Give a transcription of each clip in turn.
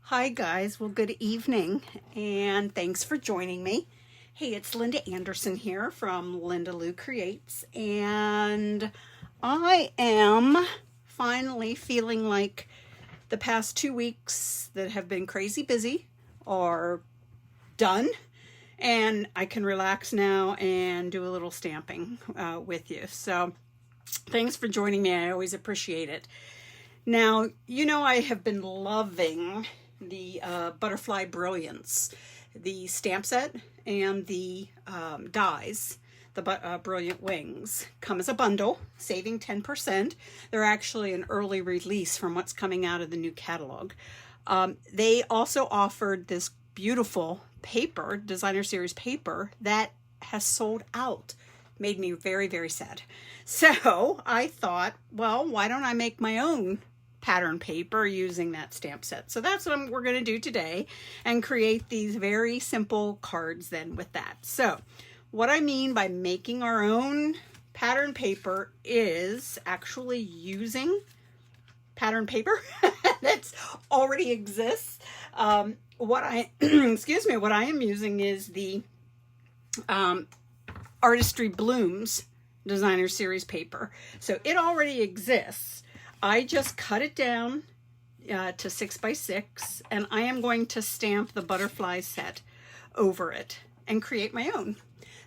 Hi guys, well good evening and thanks for joining me. Hey, it's Linda Anderson here from Linda Lou Creates, and I am finally feeling like the past 2 weeks that have been crazy busy are done, and I can relax now and do a little stamping with you. So thanks for joining me. I always appreciate it. Now, I have been loving the Butterfly Brilliance, the stamp set, and the dies, the Brilliant Wings, come as a bundle, saving 10%. They're actually an early release from what's coming out of the new catalog. They also offered this beautiful paper, designer series paper, that has sold out. Made me very, very sad. So I thought, well, why don't I make my own pattern paper using that stamp set? So that's what we're going to do today, and create these very simple cards then with that. So what I mean by making our own pattern paper is actually using pattern paper that's already exists. What I what I am using is the Artistry Blooms designer series paper. So it already exists. I just cut it down to 6x6, and I am going to stamp the butterfly set over it and create my own.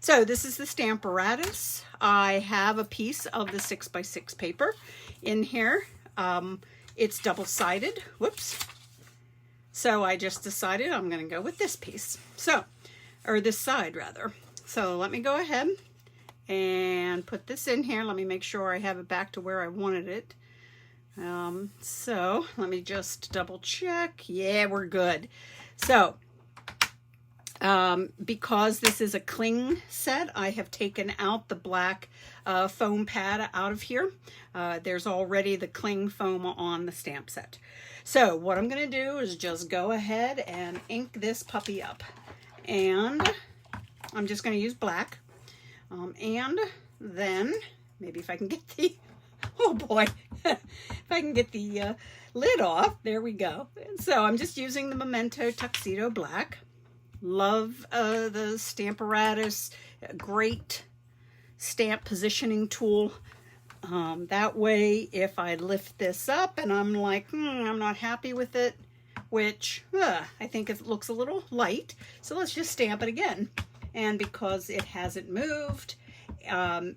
So this is the Stamparatus. I have a piece of the 6x6 paper in here. It's double-sided. Whoops. So I just decided I'm going to go with this piece. Or this side rather. So let me go ahead and put this in here. Let me make sure I have it back to where I wanted it. So let me just double check. Yeah, we're good. So because this is a cling set, I have taken out the black foam pad out of here. There's already the cling foam on the stamp set. So what I'm going to do is just go ahead and ink this puppy up. And I'm just going to use black. And then maybe if I can get the, oh boy, if I can get the lid off, there we go. So I'm just using the Memento Tuxedo Black. Love the Stamparatus, great stamp positioning tool. That way, if I lift this up and I'm like, I'm not happy with it, which I think it looks a little light, so let's just stamp it again. And because it hasn't moved,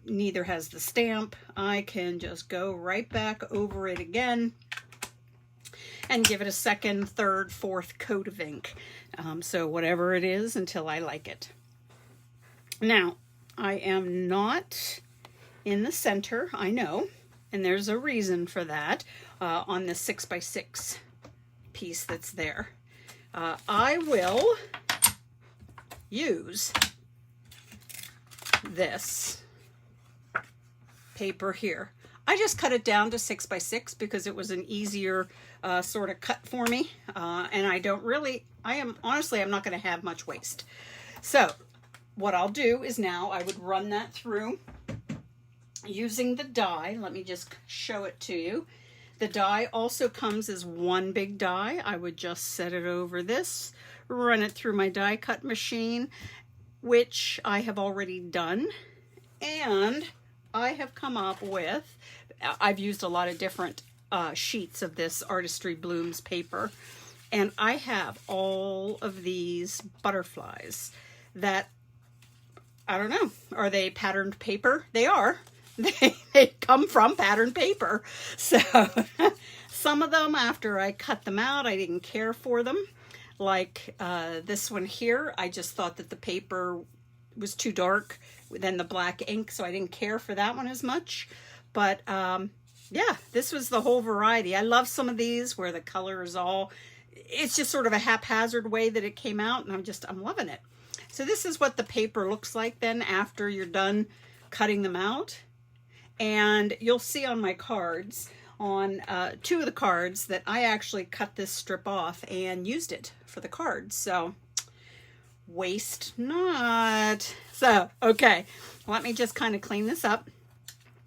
neither has the stamp, I can just go right back over it again and give it a second, third, fourth coat of ink. So whatever it is until I like it. Now, I am not in the center, I know, and there's a reason for that on the 6x6 piece that's there. I will use this paper here. I just cut it down to 6x6 because it was an easier sort of cut for me, and honestly, I'm not going to have much waste. So what I'll do is now I would run that through using the die. Let me just show it to you. The die also comes as one big die. I would just set it over this, run it through my die cut machine, which I have already done, and I have come up with, I've used a lot of different sheets of this Artistry Blooms paper, and I have all of these butterflies that, I don't know, are they patterned paper? They are. They come from patterned paper. So some of them, after I cut them out, I didn't care for them. Like this one here, I just thought that the paper was too dark than the black ink, so I didn't care for that one as much. But yeah, this was the whole variety. I love some of these where the color is all, it's just sort of a haphazard way that it came out, and I'm loving it. So this is what the paper looks like then after you're done cutting them out. And you'll see on my cards, on two of the cards, that I actually cut this strip off and used it for the cards. So waste not. So, okay, let me just kind of clean this up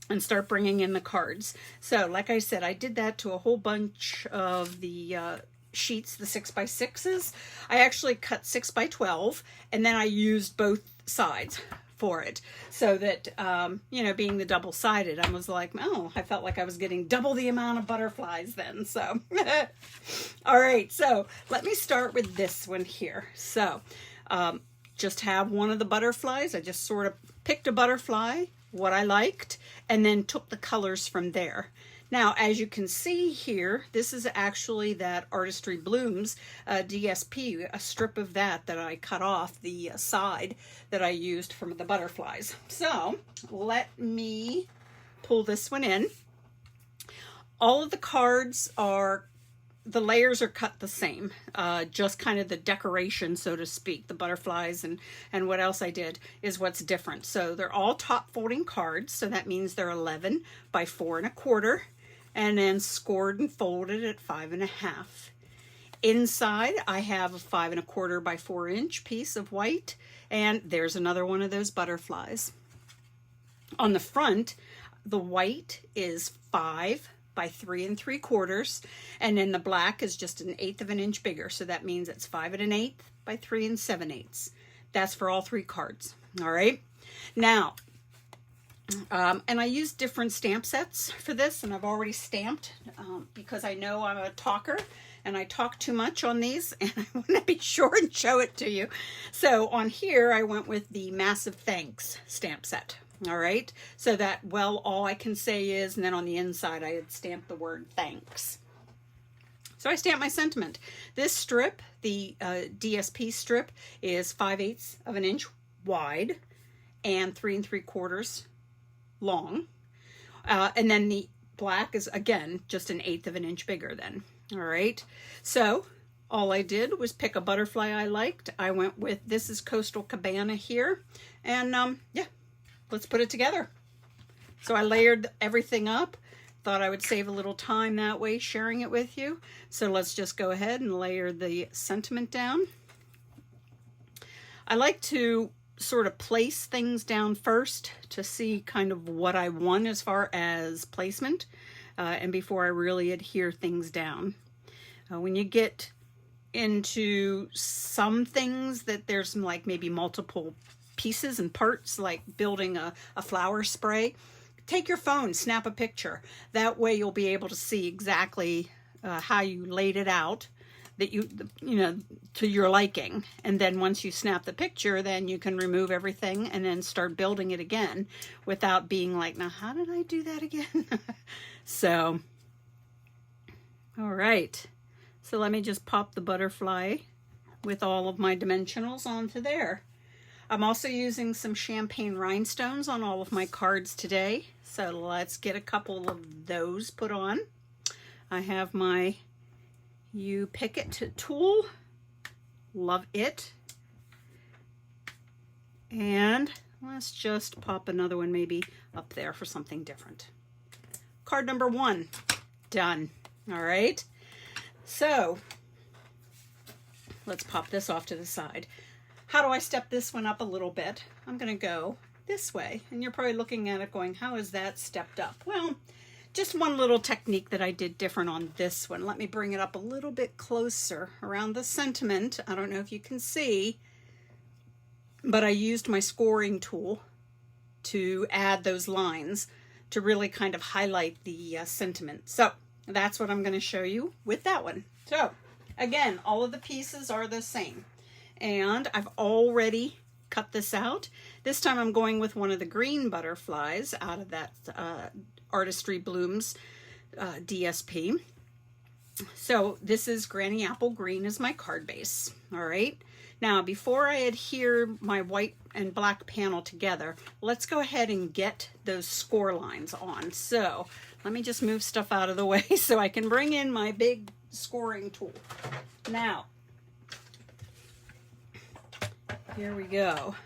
and start bringing in the cards. So like I said, I did that to a whole bunch of the sheets, the 6x6s. I actually cut 6x12, and then I used both sides for it, so that you know, being the double-sided, I was like, oh, I felt like I was getting double the amount of butterflies then. So all right, so let me start with this one here. So just have one of the butterflies. I just sort of picked a butterfly, what I liked, and then took the colors from there. Now, as you can see here, this is actually that Artistry Blooms DSP, a strip of that I cut off the side that I used from the butterflies. So let me pull this one in. All of the cards are, the layers are cut the same, just kind of the decoration, so to speak, the butterflies and what else I did is what's different. So they're all top folding cards, so that means they're 11 by 4 1/4. And then scored and folded at 5 1/2. Inside, I have a 5 1/4 by 4 inch piece of white, and there's another one of those butterflies. On the front, the white is 5 by 3 3/4, and then the black is just 1/8 of an inch bigger, so that means it's 5 1/8 by 3 7/8. That's for all 3 cards. All right. Now, and I use different stamp sets for this, and I've already stamped because I know I'm a talker and I talk too much on these, and I want to be sure and show it to you. So on here, I went with the Massive Thanks stamp set. All right, so that, well, all I can say is, and then on the inside, I had stamped the word thanks. So I stamped my sentiment. This strip, the DSP strip, is 5/8 of an inch wide and 3 3/4 long, and then the black is again just 1/8 of an inch bigger then. All right, so all I did was pick a butterfly I liked. I went with, this is Coastal Cabana here, and yeah, let's put it together. So I layered everything up, thought I would save a little time that way sharing it with you. So let's just go ahead and layer the sentiment down. I like to sort of place things down first to see kind of what I want as far as placement, and before I really adhere things down. When you get into some things that there's like maybe multiple pieces and parts, like building a flower spray, take your phone, snap a picture. That way you'll be able to see exactly how you laid it out, that you know, to your liking. And then once you snap the picture, then you can remove everything and then start building it again without being like, now how did I do that again? So, all right. So let me just pop the butterfly with all of my dimensionals onto there. I'm also using some champagne rhinestones on all of my cards today. So let's get a couple of those put on. I have my You Pick It tool. Love it. And let's just pop another one maybe up there for something different. Card number 1, done. All right. So let's pop this off to the side. How do I step this one up a little bit? I'm going to go this way. And you're probably looking at it going, how is that stepped up? Well, just one little technique that I did different on this one. Let me bring it up a little bit closer around the sentiment. I don't know if you can see, but I used my scoring tool to add those lines to really kind of highlight the sentiment. So that's what I'm going to show you with that one. So again, all of the pieces are the same. And I've already cut this out. This time I'm going with one of the green butterflies out of that Artistry Blooms DSP. So this is Granny Apple Green as my card base. All right. Now, before I adhere my white and black panel together, let's go ahead and get those score lines on. So let me just move stuff out of the way so I can bring in my big scoring tool. Now, here we go.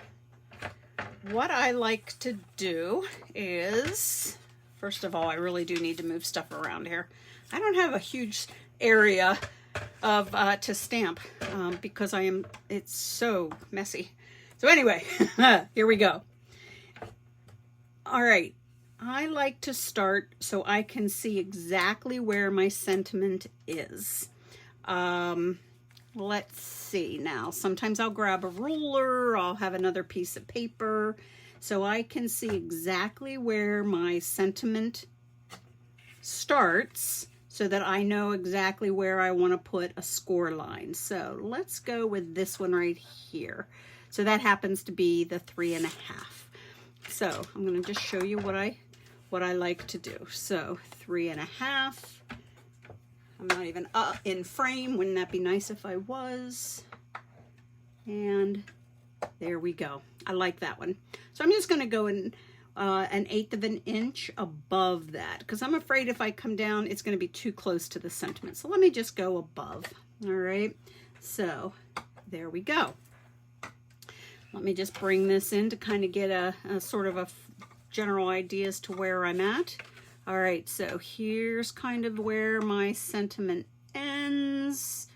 What I like to do is, first of all, I really do need to move stuff around here. I don't have a huge area of to stamp because it's so messy. So anyway, here we go. All right, I like to start so I can see exactly where my sentiment is. Let's see now. Sometimes I'll grab a ruler, I'll have another piece of paper so I can see exactly where my sentiment starts so that I know exactly where I want to put a score line. So let's go with this one right here. So that happens to be the 3.5. So I'm going to just show you what I like to do. So 3.5. I'm not even in frame. Wouldn't that be nice if I was? And there we go. I like that one. So I'm just going to go in 1/8 of an inch above that because I'm afraid if I come down, it's going to be too close to the sentiment. So let me just go above. All right. So there we go. Let me just bring this in to kind of get a sort of a general idea as to where I'm at. All right, so here's kind of where my sentiment ends.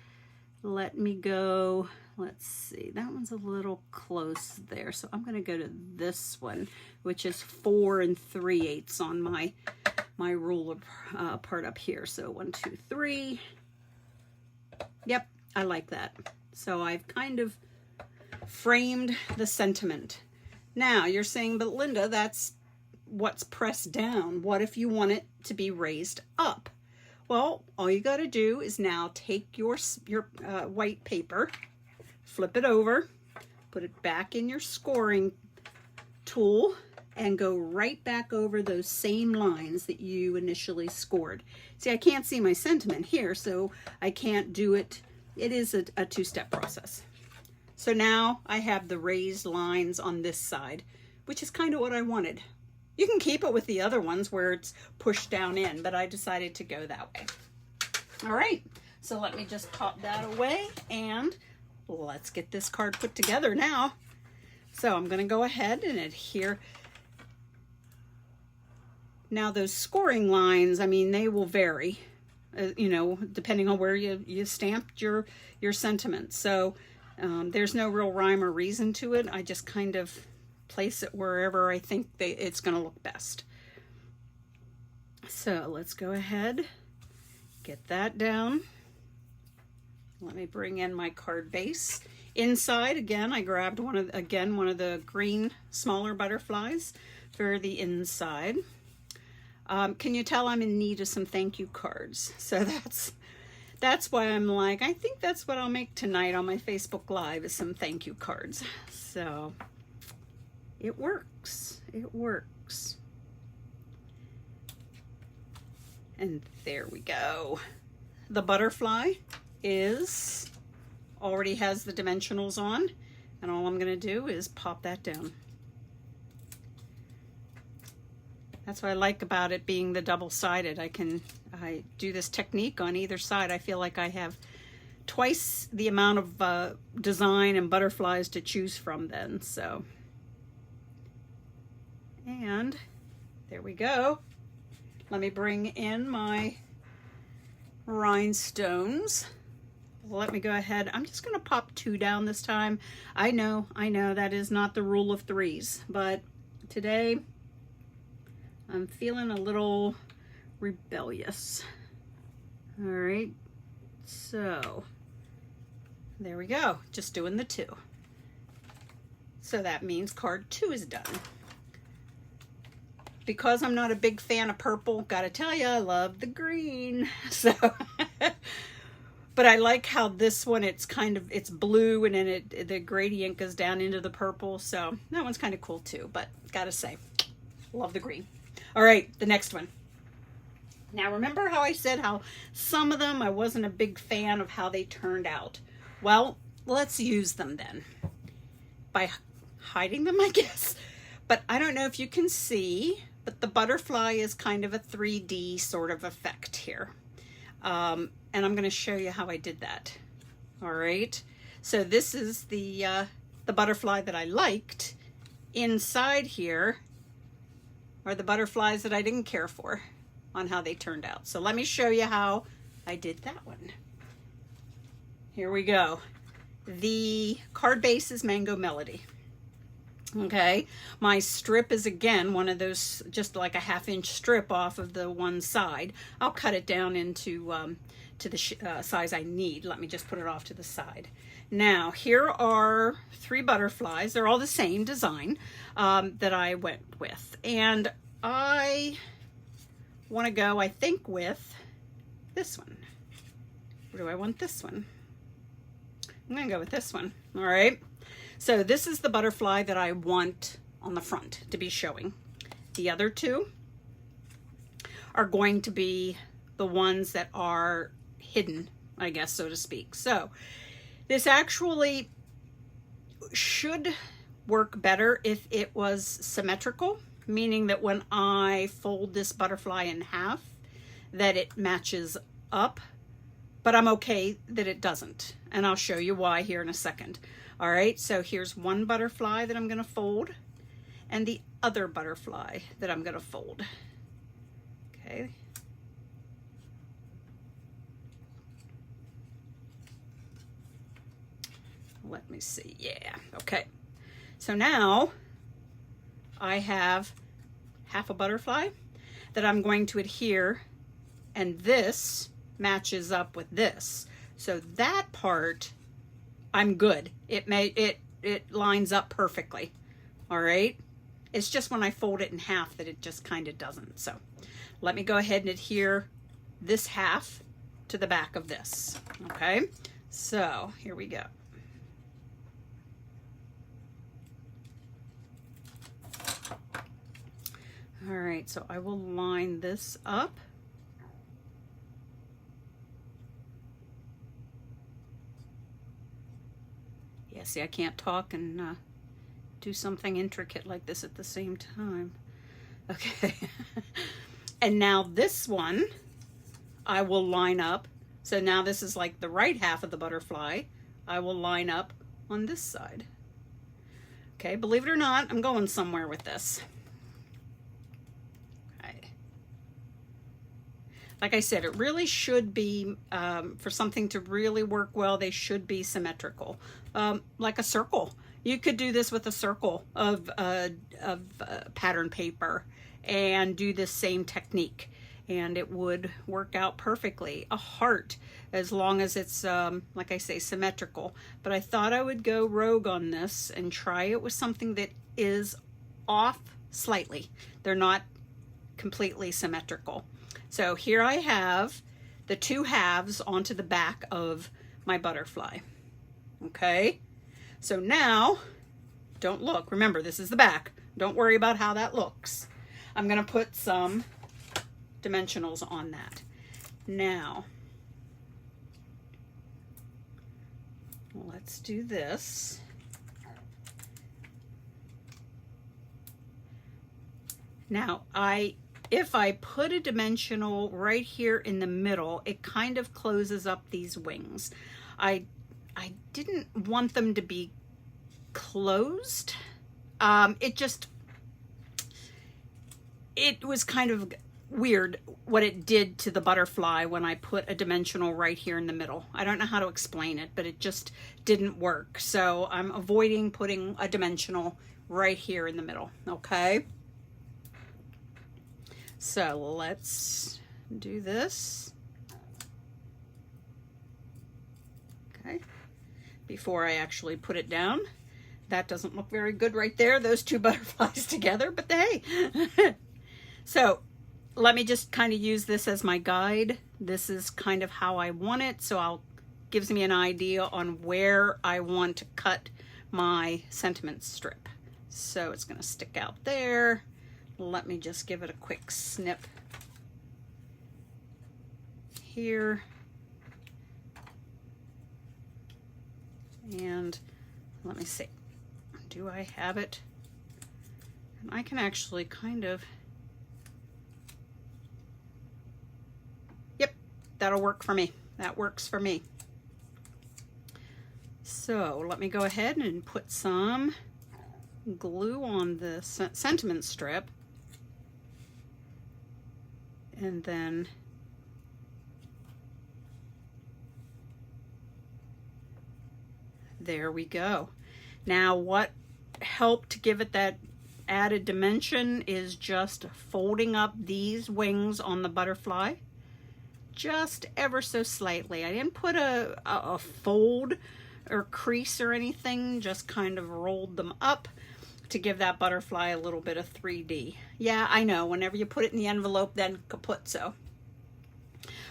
Let me go, let's see, that one's a little close there. So I'm gonna go to this one, which is 4 3/8 on my ruler part up here. So 1, 2, 3. Yep, I like that. So I've kind of framed the sentiment. Now you're saying, but Linda, that's what's pressed down. What if you want it to be raised up? Well, all you got to do is now take your white paper, flip it over, put it back in your scoring tool, and go right back over those same lines that you initially scored. See, I can't see my sentiment here, so I can't do it. It is a two-step process. So now I have the raised lines on this side, which is kind of what I wanted. You can keep it with the other ones where it's pushed down in, but I decided to go that way. All right, so let me just pop that away and let's get this card put together now. So I'm going to go ahead and adhere. Now those scoring lines, I mean, they will vary, you know, depending on where you stamped your sentiment. So there's no real rhyme or reason to it. I just kind of place it wherever I think it's going to look best. So let's go ahead, get that down. Let me bring in my card base. Inside, again, I grabbed one of the green smaller butterflies for the inside. Can you tell I'm in need of some thank you cards? So that's why I'm like, I think that's what I'll make tonight on my Facebook Live is some thank you cards. So it works. It works. And there we go. The butterfly already has the dimensionals on, and all I'm going to do is pop that down. That's what I like about it being the double-sided. I do this technique on either side. I feel like I have twice the amount of design and butterflies to choose from then. So, and there we go. Let me bring in my rhinestones. Let me go ahead. I'm just going to pop 2 down this time. I know that is not the rule of 3s, but today I'm feeling a little rebellious. All right, so there we go, just doing the 2. So that means card 2 is done. Because I'm not a big fan of purple, gotta tell you, I love the green. So, but I like how this one, it's blue and then the gradient goes down into the purple. So that one's kind of cool too, but gotta say, love the green. All right, the next one. Now remember how I said how some of them I wasn't a big fan of how they turned out. Well, let's use them then. By hiding them, I guess. But I don't know if you can see, but the butterfly is kind of a 3D sort of effect here. And I'm going to show you how I did that. All right. So this is the butterfly that I liked. Inside here are the butterflies that I didn't care for on how they turned out. So let me show you how I did that one. Here we go. The card base is Mango Melody. Okay, my strip is again one of those, just like a 1/2 inch strip off of the one side. I'll cut it down into to the size I need. Let me just put it off to the side. Now here are 3 butterflies. They're all the same design that I went with, and I want to go, I think, with this one. Or do I want this one? I'm gonna go with this one. All right. So this is the butterfly that I want on the front to be showing. The other 2 are going to be the ones that are hidden, I guess, so to speak. So this actually should work better if it was symmetrical, meaning that when I fold this butterfly in half, that it matches up, but I'm okay that it doesn't. And I'll show you why here in a second. All right, so here's one butterfly that I'm going to fold, and the other butterfly that I'm going to fold. Okay. Let me see. Yeah. Okay. So now I have half a butterfly that I'm going to adhere, and this matches up with this. So that part, I'm good. It lines up perfectly. All right. It's just when I fold it in half that it just kind of doesn't. So let me go ahead and adhere this half to the back of this. Okay. So here we go. All right. So I will line this up. Yeah, see, I can't talk and do something intricate like this at the same time. Okay. And now this one, I will line up. So now this is like the right half of the butterfly. I will line up on this side. Okay, believe it or not, I'm going somewhere with this. Okay. Like I said, it really should be, for something to really work well, they should be symmetrical. Like a circle. You could do this with a circle of pattern paper and do this same technique, and it would work out perfectly. A heart, as long as it's, like I say, symmetrical. But I thought I would go rogue on this and try it with something that is off slightly. They're not completely symmetrical. So here I have the 2 halves onto the back of my butterfly. Okay, so now, don't look. Remember, this is the back. Don't worry about how that looks. I'm going to put some dimensionals on that. Now, let's do this. Now, if I put a dimensional right here in the middle, it kind of closes up these wings. I didn't want them to be closed. It was kind of weird what it did to the butterfly when I put a dimensional right here in the middle. I don't know how to explain it, but it just didn't work. So I'm avoiding putting a dimensional right here in the middle. Okay. So let's do this. Okay. Before I actually put it down. That doesn't look very good right there, those 2 butterflies together, but hey. So let me just kind of use this as my guide. This is kind of how I want it, so gives me an idea on where I want to cut my sentiment strip. So it's going to stick out there. Let me just give it a quick snip here. And let me see. Do I have it? And I can actually kind of, yep, that'll work for me. That works for me. So let me go ahead and put some glue on the sentiment strip. And then there we go. Now what helped to give it that added dimension is just folding up these wings on the butterfly just ever so slightly. I didn't put a fold or crease or anything, just kind of rolled them up to give that butterfly a little bit of 3D. Yeah, I know, whenever you put it in the envelope, then kaput so.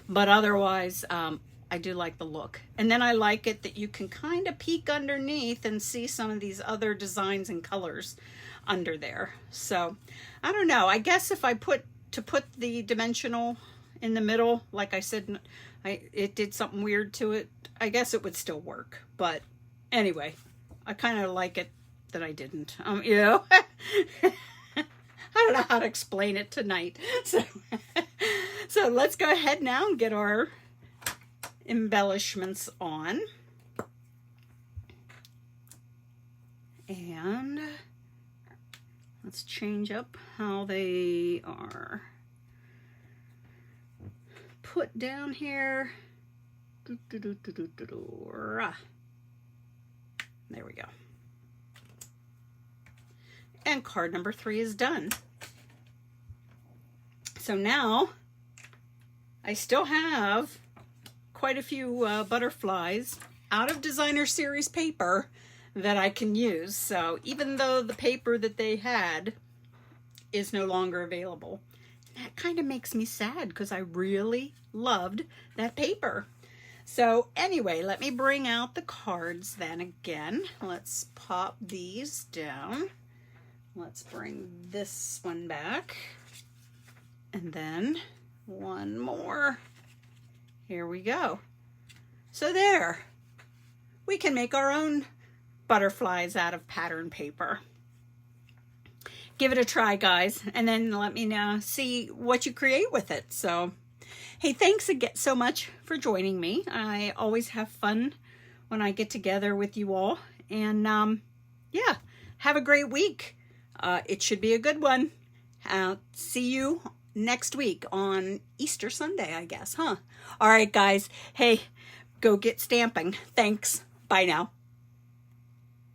But otherwise, I do like the look. And then I like it that you can kind of peek underneath and see some of these other designs and colors under there. So, I don't know. I guess if I put the dimensional in the middle, like I said, it did something weird to it, I guess it would still work. But anyway, I kind of like it that I didn't. You know, I don't know how to explain it tonight. So let's go ahead now and get our embellishments on. And let's change up how they are put down here. There we go. And card number 3 is done. So now I still have quite a few butterflies out of designer series paper that I can use. So even though the paper that they had is no longer available, that kind of makes me sad because I really loved that paper. So anyway, let me bring out the cards then again. Let's pop these down. Let's bring this one back. And then one more. Here we go. So there. We can make our own butterflies out of pattern paper. Give it a try, guys, and then let me see what you create with it. So, hey, thanks again so much for joining me. I always have fun when I get together with you all. And yeah, have a great week. It should be a good one. See you next week on Easter Sunday, I guess, huh? All right, guys. Hey, go get stamping. Thanks. Bye now.